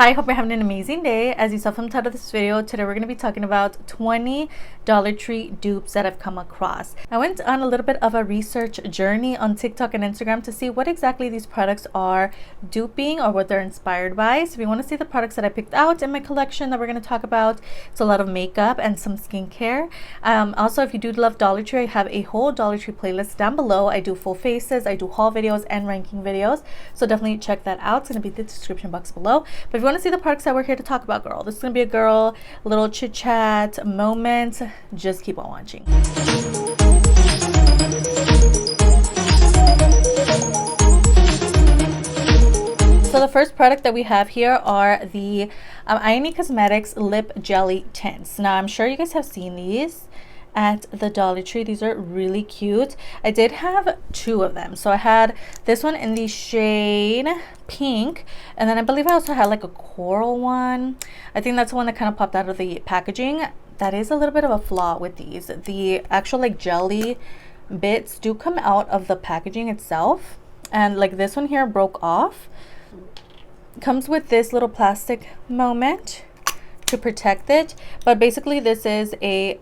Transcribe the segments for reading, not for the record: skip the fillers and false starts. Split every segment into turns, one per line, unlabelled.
Hi, hope you're having an amazing day. As you saw from the title of this video, today we're going to be talking about 20 Dollar Tree dupes that I've come across. I went on a little bit of a research journey on TikTok and Instagram to see what exactly these products are duping or what they're inspired by. So if you want to see the products that I picked out in my collection that we're going to talk about, it's a lot of makeup and some skincare. Also, if you do love Dollar Tree, I have a whole Dollar Tree playlist down below. I do full faces, I do haul videos and ranking videos. So definitely check that out. It's going to be in the description box below. But if you want to see the products that we're here to talk about, girl, this is going to be a little chit chat moment. Just keep on watching. So the first product that we have here are the Ioni Cosmetics Lip Jelly Tints. Now I'm sure you guys have seen these at the Dollar Tree. These are really cute. I did have two of them. So I had this one in the shade pink, and then I believe I also had like a coral one. I think that's the one that kind of popped out of the packaging. That is a little bit of a flaw with these. The actual like jelly bits do come out of the packaging itself, and like this one here broke off. Comes with this little plastic moment to protect it, but basically this is a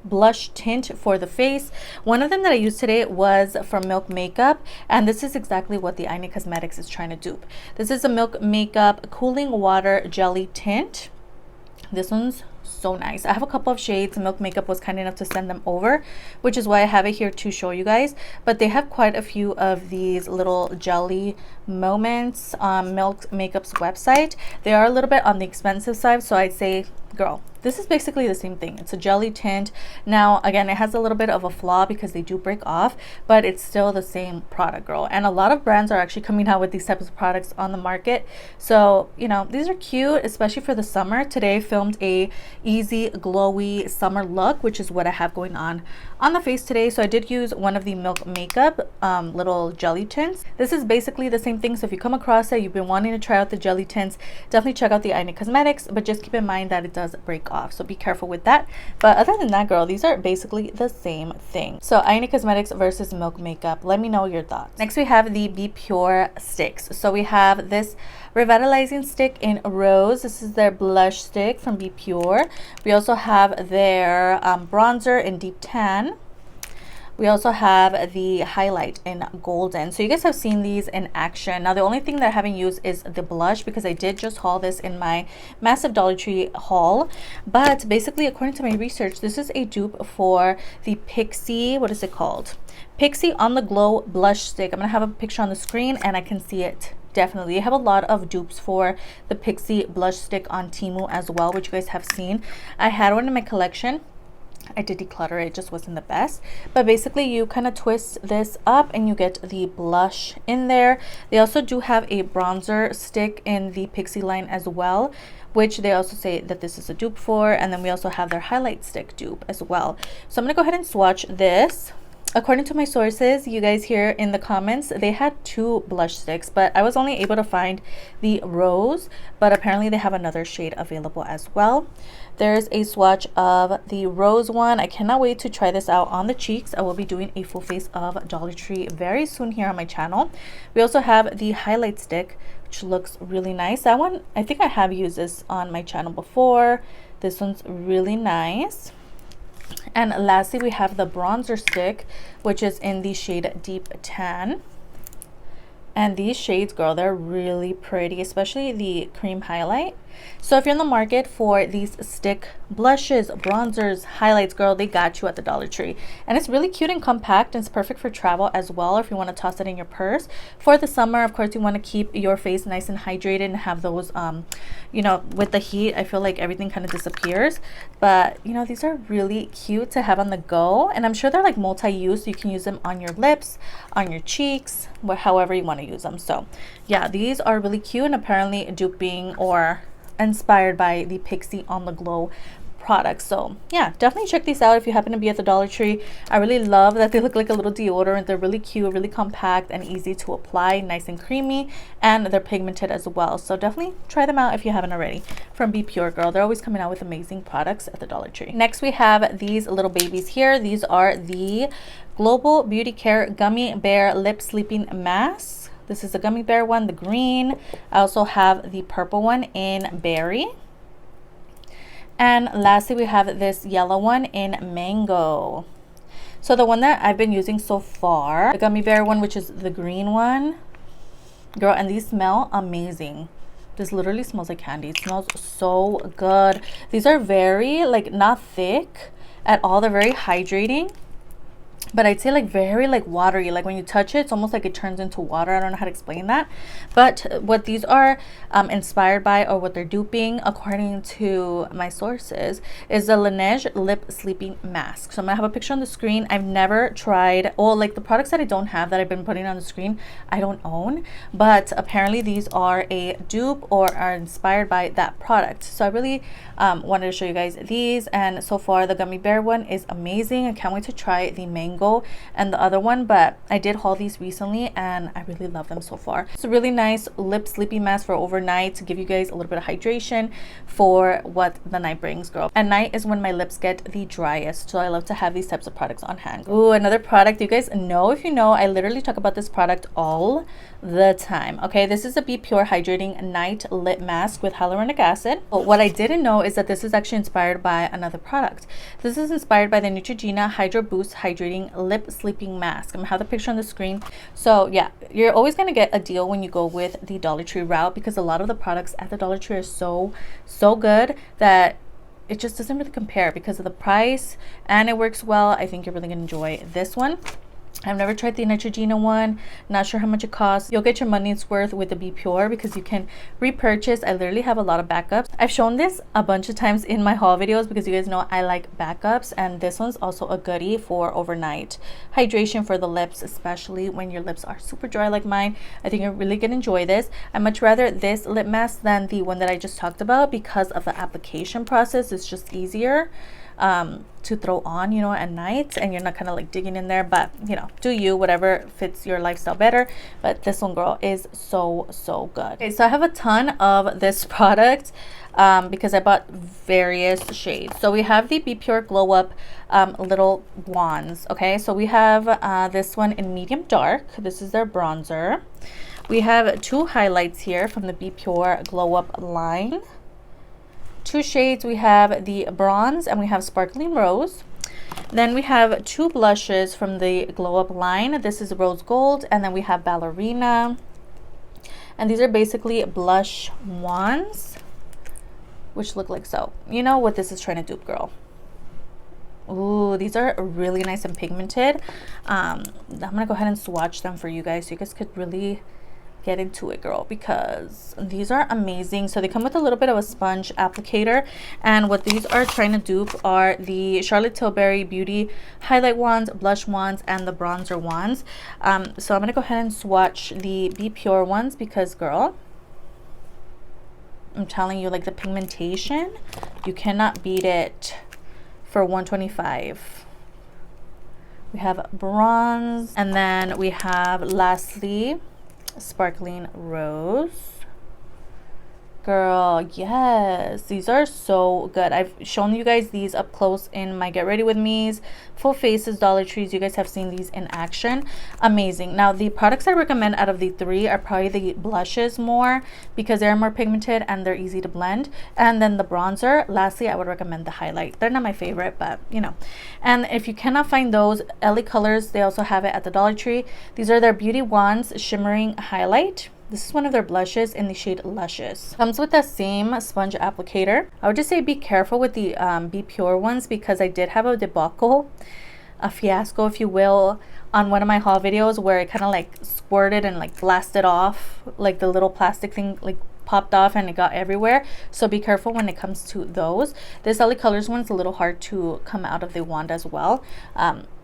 blush tint for the face. One of them that I used today was from Milk Makeup, and this is exactly what the Ioni Cosmetics is trying to dupe. This is a Milk Makeup Cooling Water Jelly Tint. This one's so nice. I have a couple of shades. Milk Makeup was kind enough to send them over, which is why I have it here to show you guys. But they have quite a few of these little jelly moments on Milk Makeup's website. They are a little bit on the expensive side, so I'd say, girl, this is basically the same thing. It's a jelly tint. Now again, it has a little bit of a flaw because they do break off, but it's still the same product, girl. And a lot of brands are actually coming out with these types of products on the market, so you know, these are cute, especially for the summer. Today I filmed a easy glowy summer look, which is what I have going on the face today. So I did use one of the Milk Makeup little jelly tints. This is basically the same thing. So if you come across it, you've been wanting to try out the jelly tints, definitely check out the Ioni Cosmetics, but just keep in mind that it does break off, so be careful with that. But other than that, girl, these are basically the same thing. So Ioni Cosmetics versus Milk Makeup, let me know your thoughts. Next we have the Be Pure sticks. So we have this revitalizing stick in rose. This is their blush stick from Be Pure. We also have their bronzer in deep tan. We also have the highlight in golden. So you guys have seen these in action. Now the only thing that I haven't used is the blush, because I did just haul this in my massive Dollar Tree haul. But basically, according to my research, this is a dupe for the Pixie, what is it called? Pixie On The Glow blush stick. I'm gonna have a picture on the screen and I can see it. Definitely, I have a lot of dupes for the Pixie blush stick on Temu as well, which you guys have seen. I had one in my collection. I did declutter it, it just wasn't the best. But basically you kind of twist this up and you get the blush in there. They also do have a bronzer stick in the Pixie line as well, which they also say that this is a dupe for. And then we also have their highlight stick dupe as well. So I'm gonna go ahead and swatch this. According to my sources, you guys here in the comments, they had two blush sticks, but I was only able to find the rose, but apparently they have another shade available as well. There's a swatch of the rose one. I cannot wait to try this out on the cheeks. I will be doing a full face of Dollar Tree very soon here on my channel. We also have the highlight stick, which looks really nice. That one, I think I have used this on my channel before. This one's really nice. And lastly, we have the bronzer stick, which is in the shade Deep Tan. And these shades, girl, they're really pretty, especially the cream highlight. So if you're in the market for these stick blushes, bronzers, highlights, girl, they got you at the Dollar Tree. And it's really cute and compact, and it's perfect for travel as well, if you want to toss it in your purse. For the summer, of course, you want to keep your face nice and hydrated and have those, you know, with the heat, I feel like everything kind of disappears. But, you know, these are really cute to have on the go. And I'm sure they're like multi-use, so you can use them on your lips, on your cheeks, however you want to use them. So yeah, these are really cute and apparently duping or inspired by the Pixie On The Glow products. So yeah, definitely check these out if you happen to be at the Dollar Tree. I really love that they look like a little deodorant. They're really cute, really compact and easy to apply, nice and creamy, and they're pigmented as well. So definitely try them out if you haven't already. From Be Pure, girl, they're always coming out with amazing products at the Dollar Tree. Next we have these little babies here. These are the Global Beauty Care Gummy Bear Lip Sleeping Mask. This is the gummy bear one, the green. I also have the purple one in berry. And lastly, we have this yellow one in mango. So the one that I've been using so far, the gummy bear one, which is the green one, girl, and these smell amazing. This literally smells like candy. It smells so good. These are very, like, not thick at all. They're very hydrating, but I'd say like very like watery. Like when you touch it, it's almost like it turns into water. I don't know how to explain that. But what these are inspired by, or what they're duping, according to my sources, is the Laneige lip sleeping mask. So I'm gonna have a picture on the screen. I've never tried, well, like the products that I don't have that I've been putting on the screen, I don't own, but apparently these are a dupe or are inspired by that product. So I really wanted to show you guys these, and so far the gummy bear one is amazing. I can't wait to try the mango and the other one, but I did haul these recently and I really love them so far. It's a really nice lip sleeping mask for overnight to give you guys a little bit of hydration for what the night brings, girl. At night is when my lips get the driest, so I love to have these types of products on hand. Ooh, another product you guys know, if you know, I literally talk about this product all the time. Okay, this is a Be Pure Hydrating Night Lip Mask with hyaluronic acid. But what I didn't know is that this is actually inspired by another product. This is inspired by the Neutrogena Hydro Boost Hydrating Lip Sleeping Mask. I'm gonna have the picture on the screen. So yeah, you're always gonna get a deal when you go with the Dollar Tree route, because a lot of the products at the Dollar Tree are so good that it just doesn't really compare because of the price, and it works well. I think you're really gonna enjoy this one. I've never tried the Neutrogena one, not sure how much it costs. You'll get your money's worth with the Be Pure because you can repurchase. I literally have a lot of backups. I've shown this a bunch of times in my haul videos because you guys know I like backups, and this one's also a goodie for overnight hydration for the lips, especially when your lips are super dry like mine. I think you're really gonna enjoy this. I much rather this lip mask than the one that I just talked about because of the application process. It's just easier to throw on, you know, at night, and you're not kind of like digging in there, but you know, do you, whatever fits your lifestyle better. But this one, girl, is so good. Okay, so I have a ton of this product because I bought various shades. So we have the Be Pure Glow Up little wands. Okay, so we have this one in medium dark. This is their bronzer. We have two highlights here from the Be Pure Glow Up line. Two shades. We have the bronze and we have sparkling rose. Then we have two blushes from the Glow Up line. This is rose gold, and then we have ballerina, and these are basically blush wands which look like so. You know what this is trying to dupe, girl. Ooh, these are really nice and pigmented. I'm gonna go ahead and swatch them for you guys so you guys could really get into it, girl, because these are amazing. So they come with a little bit of a sponge applicator, and what these are trying to dupe are the Charlotte Tilbury Beauty highlight wands, blush wands, and the bronzer wands. So I'm gonna go ahead and swatch the Be Pure ones because, girl, I'm telling you, like, the pigmentation, you cannot beat it for $125. We have bronze, and then we have lastly sparkling rose. Girl, yes, these are so good. I've shown you guys these up close in my Get Ready With Me's, Full Faces, Dollar Trees. You guys have seen these in action. Amazing. Now, the products I recommend out of the three are probably the blushes more because they're more pigmented and they're easy to blend. And then the bronzer. Lastly, I would recommend the highlight. They're not my favorite, but you know. And if you cannot find those, LA Colors, they also have it at the Dollar Tree. These are their Beauty Wands Shimmering Highlight. This is one of their blushes in the shade Luscious. Comes with that same sponge applicator. I would just say be careful with the Be Pure ones because I did have a debacle, a fiasco if you will, on one of my haul videos where it kind of like squirted and like blasted off, like the little plastic thing like popped off and it got everywhere. So be careful when it comes to those. This LA Colors one's a little hard to come out of the wand as well.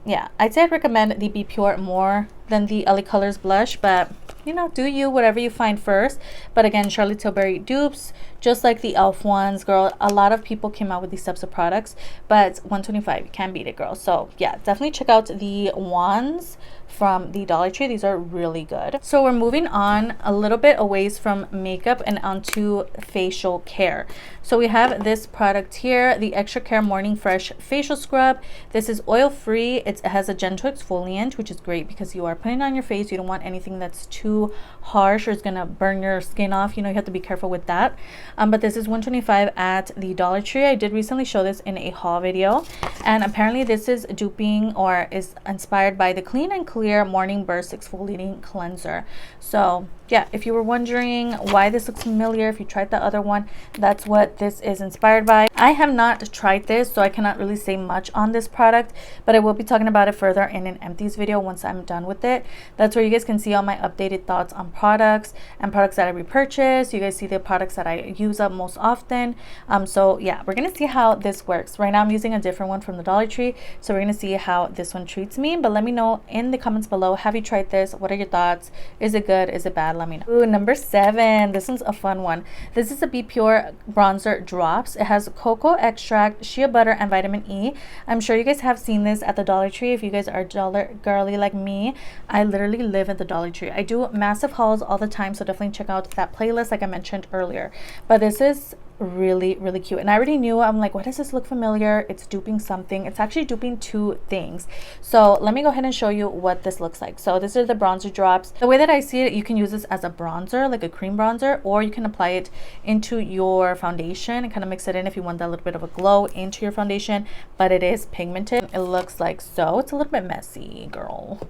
Yeah, I'd say I'd recommend the Be Pure more than the LA Colors blush, but you know, do you, whatever you find first. But again, Charlotte Tilbury dupes, just like the e.l.f. ones, girl. A lot of people came out with these types of products, but $125, you can't beat it, girl. So yeah, definitely check out the wands from the Dollar Tree. These are really good. So we're moving on a little bit away from makeup and onto facial care. So we have this product here, the Xtra Care Morning Fresh Facial Scrub. This is oil free. It has a gentle exfoliant, which is great because you are putting it on your face, you don't want anything that's too harsh or it's gonna burn your skin off. You know, you have to be careful with that. But this is $125 at the Dollar Tree. I did recently show this in a haul video, and apparently this is duping or is inspired by the Clean and Clear Morning Burst Exfoliating Cleanser. So yeah, if you were wondering why this looks familiar, if you tried the other one, that's what this is inspired by. I have not tried this, so I cannot really say much on this product, but I will be talking about it further in an empties video once I'm done with it. That's where you guys can see all my updated thoughts on products and products that I repurchase. You guys see the products that I use up most often. So yeah, we're gonna see how this works. Right now I'm using a different one from the Dollar Tree, so we're gonna see how this one treats me. But let me know in the comments below, have you tried this? What are your thoughts? Is it good? Is it bad? Let me know. Ooh, number 7. This one's a fun one. This is the Be Pure bronzer drops. It has cocoa extract, shea butter, and vitamin E. I'm sure you guys have seen this at the Dollar Tree. If you guys are dollar girly like me, I literally live at the Dollar Tree. I do massive hauls all the time, so definitely check out that playlist like I mentioned earlier. But this is really cute, and I already knew, I'm like, why does this look familiar? It's duping something. It's actually duping 2 things. So let me go ahead and show you what this looks like. So this is the bronzer drops. The way that I see it, you can use this as a bronzer, like a cream bronzer, or you can apply it into your foundation and kind of mix it in if you want that little bit of a glow into your foundation. But it is pigmented. It looks like so. It's a little bit messy, girl,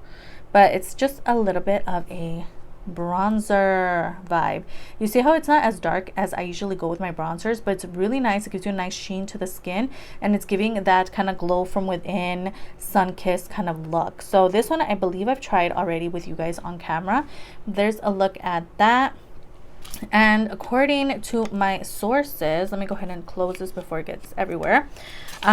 but it's just a little bit of a bronzer vibe. You see how it's not as dark as I usually go with my bronzers, but it's really nice. It gives you a nice sheen to the skin, and it's giving that kind of glow from within, sun-kissed kind of look. So this one I believe I've tried already with you guys on camera. There's a look at that. And according to my sources, let me go ahead and close this before it gets everywhere.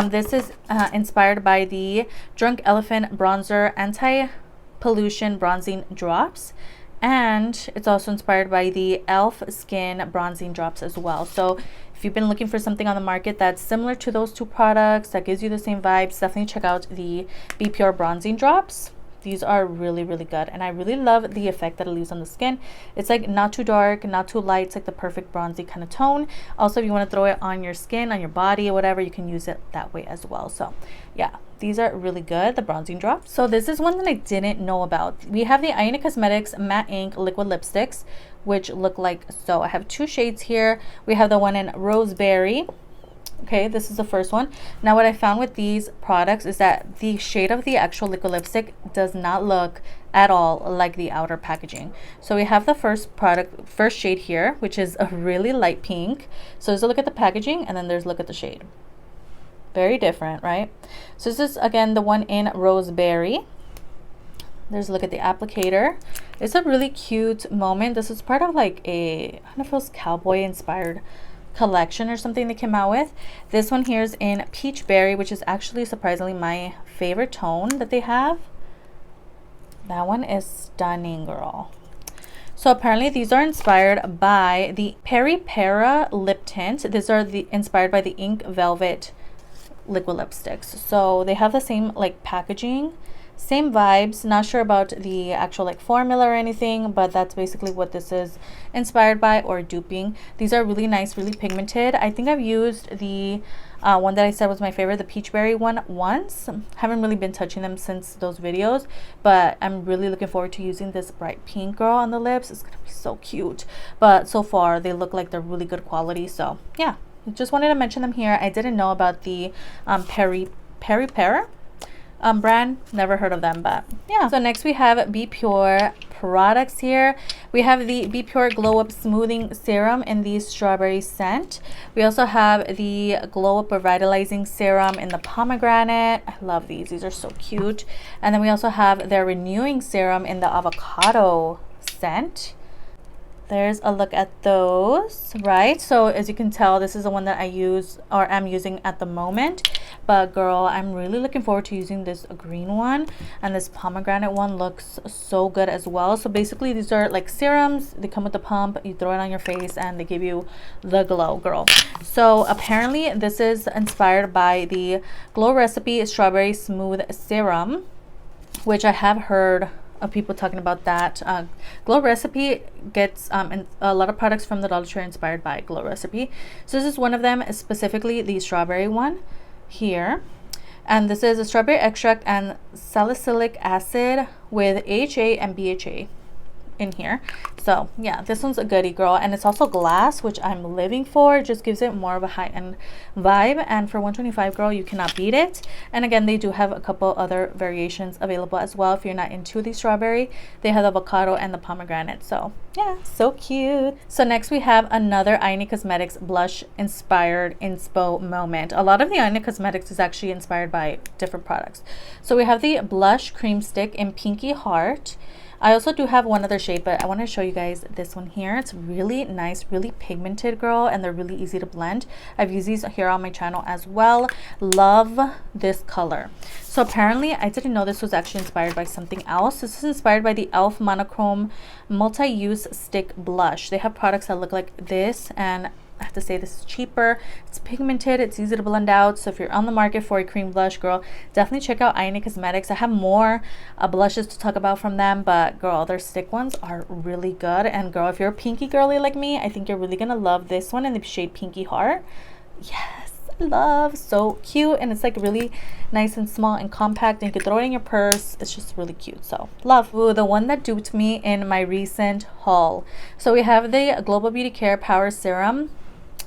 This is inspired by the Drunk Elephant Bronzer Anti-Pollution Bronzing Drops. And it's also inspired by the Elf Skin Bronzing Drops as well. So if you've been looking for something on the market that's similar to those 2 products, that gives you the same vibes, definitely check out the Be Pure Bronzing Drops. These are really good, and I really love the effect that it leaves on the skin. It's like not too dark, not too light. It's like the perfect bronzy kind of tone. Also, if you want to throw it on your skin, on your body or whatever, you can use it that way as well. So yeah, these are really good, the bronzing drops. So this is one that I didn't know about. We have the Ioni Cosmetics Matte Ink Liquid Lipsticks, which look like so. I have 2 shades here. We have the one in Roseberry. Okay, this is the first one. Now what I found with these products is that the shade of the actual liquid lipstick does not look at all like the outer packaging. So we have the first shade here, which is a really light pink. So there's a look at the packaging, and then there's a look at the shade. Very different, right? So this is again the one in Roseberry. There's a look at the applicator. It's a really cute moment. This is part of like a, I don't know if it was cowboy inspired collection or something they came out with. This one here is in Peach Berry, which is actually surprisingly my favorite tone that they have. That one is stunning, girl. So apparently these are inspired by the Peri Para lip tint. These are inspired by the Ink Velvet liquid lipsticks. So they have the same like packaging, same vibes. Not sure about the actual like formula or anything, but that's basically what this is inspired by or duping. These are really nice, really pigmented. I think I've used the one that I said was my favorite, the Peach Berry one, once. Haven't really been touching them since those videos, but I'm really looking forward to using this bright pink, girl, on the lips. It's gonna be so cute. But so far they look like they're really good quality. So yeah, just wanted to mention them here. I didn't know about the Peri Para brand, never heard of them, but yeah. So next we have Be Pure products here. We have the Be Pure Glow Up Smoothing Serum in the strawberry scent. We also have the Glow Up Revitalizing Serum in the pomegranate. I love these are so cute. And then we also have their Renewing Serum in the avocado scent. There's a look at those, right? So as you can tell, this is the one that I use or am using at the moment. But girl, I'm really looking forward to using this green one, and this pomegranate one looks so good as well. So basically these are like serums. They come with the pump, you throw it on your face and they give you the glow, girl. So apparently this is inspired by the Glow Recipe Strawberry Smooth Serum, which I have heard of people talking about that. Glow Recipe gets a lot of products from the Dollar Tree inspired by Glow Recipe. So this is one of them, specifically the strawberry one here. And this is a strawberry extract and salicylic acid with AHA and BHA in here. So yeah, this one's a goodie, girl. And it's also glass, which I'm living for. It just gives it more of a high-end vibe, and for $125, girl, you cannot beat it. And again, they do have a couple other variations available as well. If you're not into the strawberry, they have the avocado and the pomegranate. So yeah, so cute. So next we have another Ioni Cosmetics blush inspired inspo moment. A lot of the Ioni Cosmetics is actually inspired by different products. So we have the blush cream stick in Pinky Heart. I also do have one other shade, but I want to show you guys this one here. It's really nice, really pigmented, girl, and they're really easy to blend. I've used these here on my channel as well. Love this color. So apparently, I didn't know this was actually inspired by something else. This is inspired by the e.l.f. Monochrome Multi-Use Stick Blush. They have products that look like this, and I have to say this is cheaper. It's pigmented, it's easy to blend out. So if you're on the market for a cream blush, girl, definitely check out Ioni Cosmetics. I have more blushes to talk about from them, but girl, their stick ones are really good. And girl, if you're a pinky girly like me, I think you're really gonna love this one in the shade Pinky Heart. Yes, love, so cute, and it's like really nice and small and compact, and you can throw it in your purse. It's just really cute, so love. Ooh, the one that duped me in my recent haul. So we have the Global Beauty Care Power Serum,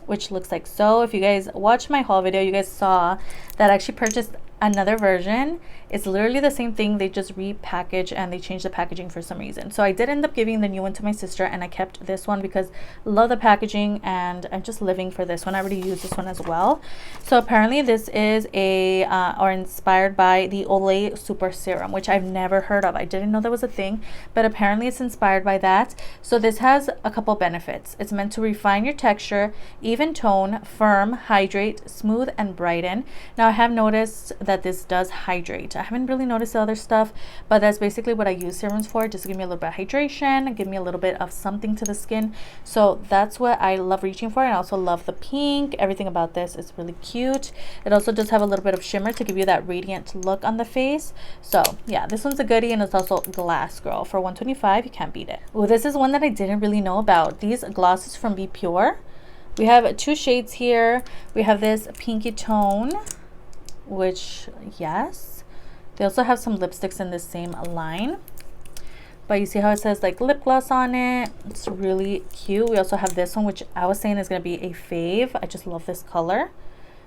which looks like so. If you guys watched my haul video, you guys saw that I actually purchased another version. It's literally the same thing, they just repackaged and they changed the packaging for some reason. So I did end up giving the new one to my sister, and I kept this one because I love the packaging and I'm just living for this one. I already used this one as well. So apparently this is a or inspired by the Olay Super Serum, which I've never heard of. I didn't know that was a thing, but apparently it's inspired by that. So this has a couple benefits. It's meant to refine your texture, even tone, firm, hydrate, smooth, and brighten. Now I have noticed that this does hydrate. I haven't really noticed the other stuff, but that's basically what I use serums for, just to give me a little bit of hydration, give me a little bit of something to the skin. So that's what I love reaching for. And I also love the pink. Everything about this is really cute. It also does have a little bit of shimmer to give you that radiant look on the face. So yeah, this one's a goodie, and it's also glass, girl. For $125, you can't beat it. Oh, this is one that I didn't really know about. These glosses from Be Pure. We have two shades here. We have this pinky tone, which yes, they also have some lipsticks in this same line, but you see how it says like lip gloss on it. It's really cute. We also have this one, which I was saying is going to be a fave. I just love this color.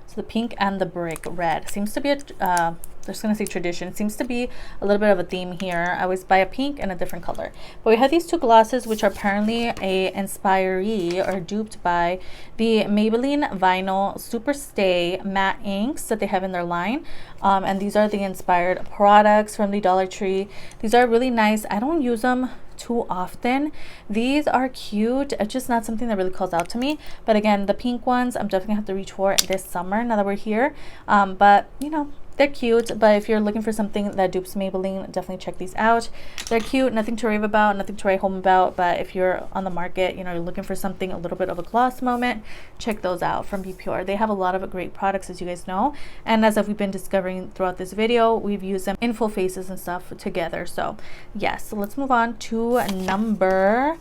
So the pink and the brick red seems to be a I'm just gonna say tradition. It seems to be a little bit of a theme here. I always buy a pink and a different color. But we have these two glosses, which are apparently a inspiree or duped by the Maybelline Vinyl Super Stay Matte Inks that they have in their line. And these are the inspired products from the Dollar Tree. These are really nice. I don't use them too often. These are cute. It's just not something that really calls out to me. But again, the pink ones I'm definitely have to reach for this summer now that we're here. But you know, they're cute. But if you're looking for something that dupes Maybelline, definitely check these out. They're cute, nothing to rave about, nothing to write home about. But if you're on the market, you know, you're looking for something a little bit of a gloss moment, check those out from Be Pure. They have a lot of great products, as you guys know, and as we've been discovering throughout this video, we've used them in full faces and stuff together. So yes, so let's move on to number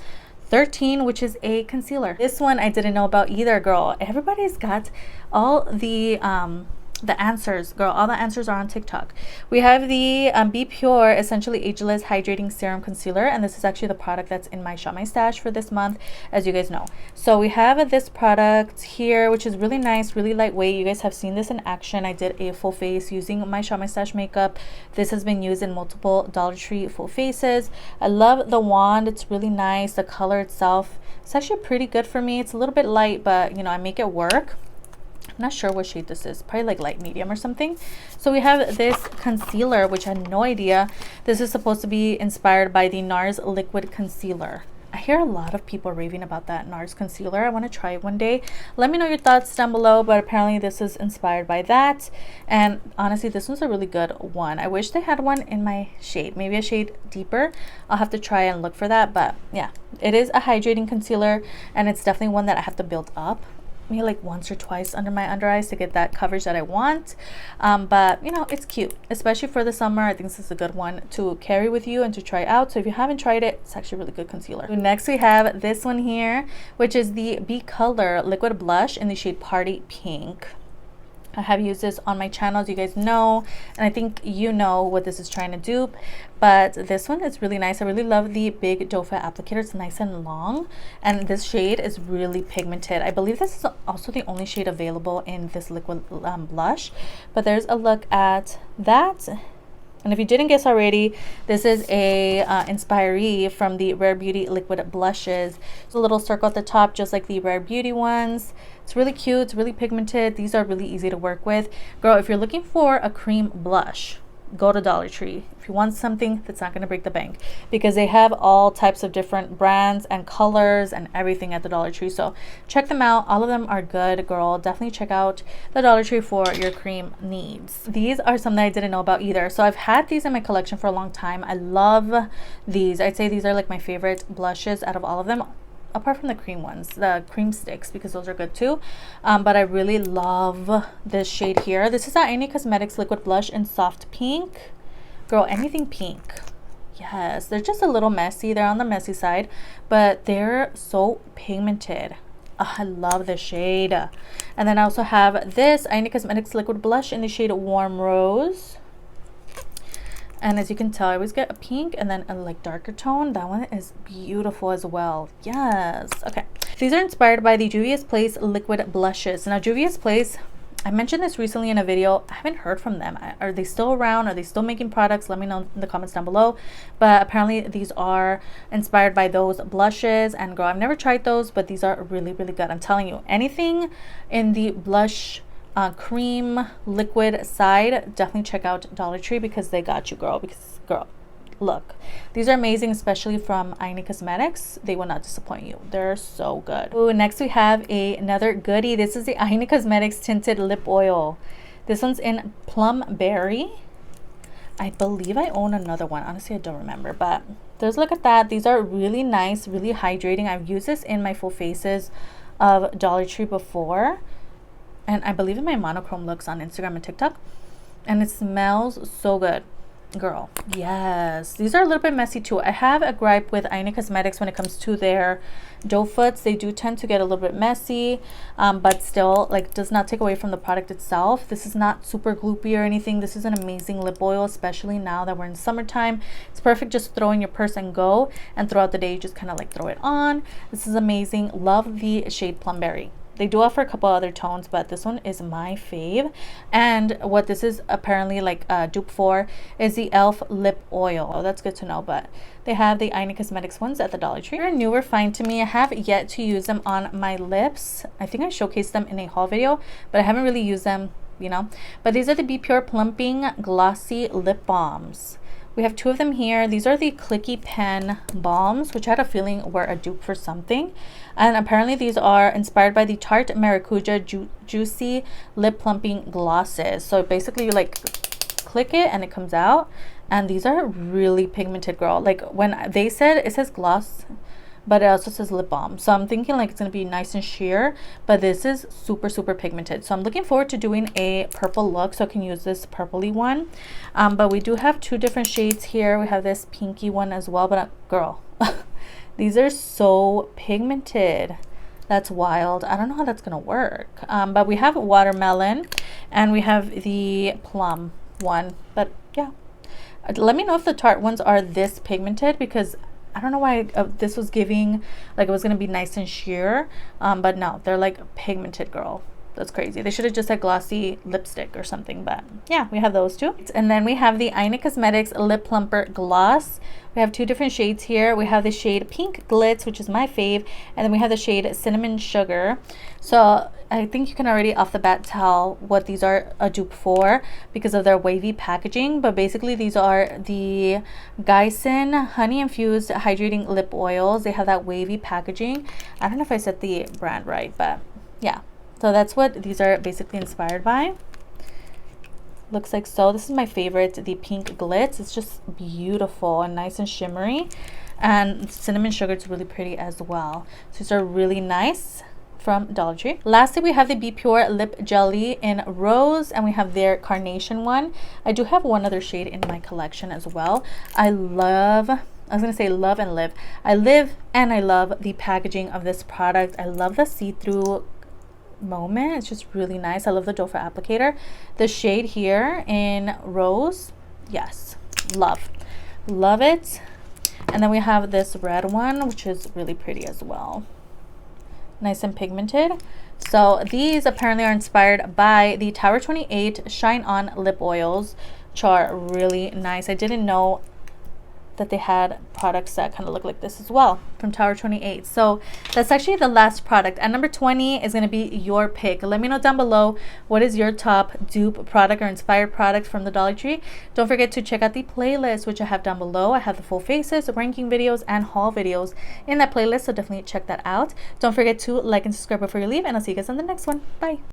13, which is a concealer. This one I didn't know about either, girl. Everybody's got all the answers, girl. All the answers are on TikTok. We have the Be Pure Essentially Ageless Hydrating Serum Concealer, and this is actually the product that's in my Shop My Stash for this month, as you guys know. So we have this product here, which is really nice, really lightweight. You guys have seen this in action. I did a full face using my Shop My Stash makeup. This has been used in multiple Dollar Tree full faces. I love the wand. It's really nice. The color itself, it's actually pretty good for me. It's a little bit light, but you know, I make it work. I'm not sure what shade this is, probably like light medium or something. So we have this concealer, which I had no idea. This is supposed to be inspired by the NARS liquid concealer. I hear a lot of people raving about that NARS concealer. I want to try it one day. Let me know your thoughts down below, but apparently this is inspired by that. And honestly, this one's a really good one. I wish they had one in my shade, maybe a shade deeper. I'll have to try and look for that. But yeah, it is a hydrating concealer, and it's definitely one that I have to build up maybe like once or twice under my under eyes to get that coverage that I want. But you know, it's cute, especially for the summer. I think this is a good one to carry with you and to try out. So if you haven't tried it, it's actually a really good concealer. So next we have this one here, which is the Be Color Liquid Blush in the shade Party Pink. I have used this on my channel, as you guys know, and I think you know what this is trying to dupe. But this one is really nice. I really love the big doe foot applicator. It's nice and long, and this shade is really pigmented. I believe this is also the only shade available in this liquid blush. But there's a look at that. And if you didn't guess already, this is a inspiree from the Rare Beauty liquid blushes. There's a little circle at the top, just like the Rare Beauty ones. It's really cute. It's really pigmented. These are really easy to work with. Girl, if you're looking for a cream blush, go to Dollar Tree. If you want something that's not going to break the bank, because they have all types of different brands and colors and everything at the Dollar Tree. So check them out. All of them are good, girl. Definitely check out the Dollar Tree for your cream needs. These are something I didn't know about either. So I've had these in my collection for a long time. I love these. I'd say these are like my favorite blushes out of all of them, apart from the cream ones, the cream sticks, because those are good too. But I really love this shade here. This is our Ioni Cosmetics liquid blush in soft pink. Girl, anything pink. Yes, they're just a little messy. They're on the messy side, but they're so pigmented. I love this shade. And then I also have this Ioni Cosmetics liquid blush in the shade Warm Rose. And as you can tell, I always get a pink and then a like darker tone. That one is beautiful as well. Yes. Okay. These are inspired by the Juvia's Place liquid blushes. Now, Juvia's Place, I mentioned this recently in a video. I haven't heard from them. Are they still around? Are they still making products? Let me know in the comments down below. But apparently these are inspired by those blushes. And girl, I've never tried those, but these are really, really good. I'm telling you, anything in the blush cream liquid side, definitely check out Dollar Tree, because they got you, girl. Because girl, look, these are amazing, especially from Ioni Cosmetics. They will not disappoint you. They're so good. Ooh, next we have another goodie. This is the Ioni Cosmetics tinted lip oil. This one's in Plum Berry. I believe I own another one. Honestly, I don't remember, but there's a look at that. These are really nice, really hydrating. I've used this in my full faces of Dollar Tree before, and I believe in my monochrome looks on Instagram and TikTok, and it smells so good, girl. Yes, these are a little bit messy too. I have a gripe with Ioni Cosmetics when it comes to their doe foots. They do tend to get a little bit messy, but still, like, does not take away from the product itself. This is not super gloopy or anything. This is an amazing lip oil, especially now that we're in summertime. It's perfect just throw in your purse and go, and throughout the day you just kind of like throw it on. This is amazing. Love the shade Plum Berry. They do offer a couple other tones, but this one is my fave. And what this is apparently like a dupe for is the e.l.f. lip oil. Oh, that's good to know. But they have the Ioni Cosmetics ones at the Dollar Tree. They're newer find to me. I have yet to use them on my lips. I think I showcased them in a haul video, but I haven't really used them, you know. But these are the Be Pure Plumping Glossy Lip Balms. We have two of them here. These are the Clicky Pen Balms, which I had a feeling were a dupe for something. And apparently these are inspired by the Tarte Maracuja Juicy Lip Plumping Glosses. So basically you like click it and it comes out. And these are really pigmented, girl. Like when they said, it says gloss, but it also says lip balm. So I'm thinking like it's going to be nice and sheer, but this is super, super pigmented. So I'm looking forward to doing a purple look, so I can use this purpley one. But we do have two different shades here. We have this pinky one as well, but girl, these are so pigmented. That's wild. I don't know how that's going to work. But we have watermelon and we have the plum one. But yeah, let me know if the Tarte ones are this pigmented, because I don't know why this was giving like it was going to be nice and sheer, but no, they're like pigmented, girl. That's crazy. They should have just had glossy lipstick or something, but yeah, we have those two. And then we have the Ioni Cosmetics Lip Plumper Gloss. We have two different shades here. We have the shade Pink Glitz, which is my fave, and then we have the shade Cinnamon Sugar. So I think you can already off the bat tell what these are a dupe for because of their wavy packaging. But basically these are the Glycin Honey Infused Hydrating Lip Oils. They have that wavy packaging. I don't know if I said the brand right, but yeah. So that's what these are basically inspired by. Looks like so. This is my favorite, the Pink Glitz. It's just beautiful and nice and shimmery. And Cinnamon Sugar is really pretty as well. So these are really nice from Dollar Tree. Lastly, we have the Be Pure Lip Jelly in Rose, and we have their Carnation one. I do have one other shade in my collection as well. I was gonna say love and live. I live and I love the packaging of this product. I love the see-through moment. It's just really nice. I love the doe foot applicator. The shade here in Rose, yes, love it. And then we have this red one, which is really pretty as well, nice and pigmented. So these apparently are inspired by the Tower 28 Shine On lip oils, which are really nice. I didn't know that they had products that kind of look like this as well from Tower 28. So that's actually the last product. And number 20 is going to be your pick. Let me know down below, what is your top dupe product or inspired product from the Dollar Tree. Don't forget to check out the playlist, which I have down below. I have the full faces, ranking videos, and haul videos in that playlist, so definitely check that out. Don't forget to like and subscribe before you leave, and I'll see you guys on the next one. Bye.